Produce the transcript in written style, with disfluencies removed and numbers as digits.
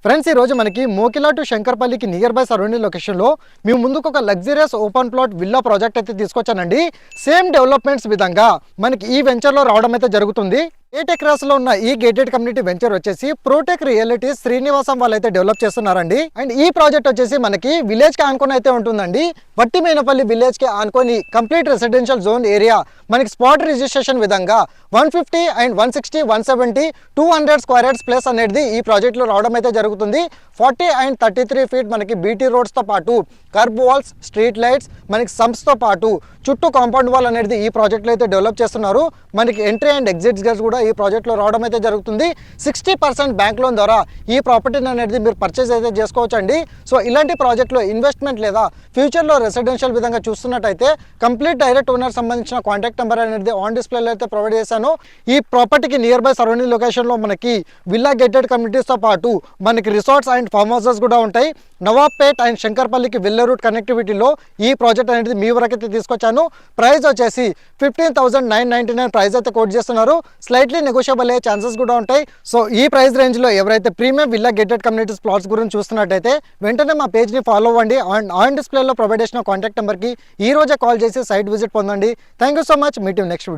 Friends ఈ రోజు మనకి మోకిలా టు శంకర్పల్లికి నియర్ బై సరౌండింగ్ లొకేషన్లో మేము ముందుకు ఒక luxurious open plot villa project అయితే తీసుకొచ్చానండి. సేమ్ డెవలప్మెంట్స్ విధంగా మనకి ఈ వెంచర్లో రావడం అయితే జరుగుతుంది. 8 ఎకరాస్ లో ఉన్న ఈ గేటెడ్ కమ్యూనిటీ వెంచర్ వచ్చేసి ప్రోటెక్ రియాలిటీ శ్రీనివాసం వాళ్ళైతే డెవలప్ చేస్తున్నారండి. అండ్ ఈ ప్రాజెక్ట్ వచ్చేసి మనకి విలేజ్ కి ఆనుకొని అయితే ఉంటుందండి. వట్టిమేనపల్లి విలేజ్ కి ఆనుకొని కంప్లీట్ రెసిడెన్షియల్ జోన్ ఏరియా మనకి స్పాట్ రిజిస్ట్రేషన్ విధంగా 150 అండ్ 160 170 200 స్క్వేర్ యార్డ్స్ ప్లేస్ అనేది ఈ ప్రాజెక్ట్ లో రావడం అయితే జరుగుతుంది. 40 అండ్ 33 ఫీట్ మనకి బీటీ రోడ్స్ తో పాటు కర్బ్ వాల్స్, స్ట్రీట్ లైట్స్, మనకి సంప్స్ తో పాటు చుట్టూ కాంపౌండ్ వాల్ అనేది ఈ ప్రాజెక్ట్ లో అయితే డెవలప్ చేస్తున్నారు. మనకి ఎంట్రీ అండ్ ఎగ్జిట్స్ గేట్స్ కూడా ఈ ప్రాజెక్ట్లో రావడం అయితే జరుగుతుంది. 60% బ్యాంక్ లోన్ ద్వారా ఈ ప్రాపర్టీని అనేది మీరు పర్చేస్ అయితే చేసుకోవచ్చు అండి. సో ఇలాంటి ప్రాజెక్ట్లో ఇన్వెస్ట్మెంట్ లేదా ఫ్యూచర్లో రెసిడెన్షియల్ విధంగా చూస్తున్నట్టయితే కంప్లీట్ డైరెక్ట్ ఓనర్ సంబంధించిన కాంటాక్ట్ నెంబర్ అనేది ఆన్ డిస్ప్లేలో అయితే ప్రొవైడ్ చేశాను. ఈ ప్రాపర్టీకి నియర్ బై సరౌండింగ్ లొకేషన్లో మనకి విల్లా గేటెడ్ కమ్యూనిటీస్తో పాటు మనకి రిసార్ట్స్ అండ్ ఫార్మ్ హౌసెస్ కూడా ఉంటాయి. నవాబ్పేట్ అండ్ శంకర్పల్లికి వెళ్ళే రూట్ కనెక్టివిటీలో ఈ ప్రాజెక్ట్ అనేది మీ వరకైతే తీసుకొచ్చాను. ప్రైస్ వచ్చేసి 15,999 ప్రైస్ అయితే కోట్ చేస్తున్నారు. స్లైట్లీ నెగోషియబుల్ అయ్యే ఛాన్సెస్ కూడా ఉంటాయి. సో ఈ ప్రైస్ రేంజ్లో ఎవరైతే premium villa gated communities plots గురించి చూస్తున్నట్టయితే వెంటనే మా పేజ్ని ఫాలో అవ్వండి. అండ్ ఆన్ డిస్ప్లేలో ప్రొవైడ్ చేసిన కాంటాక్ట్ నెంబర్కి ఈ రోజే కాల్ చేసి సైట్ విజిట్ పొందండి. Thank you so much. Meet you next video.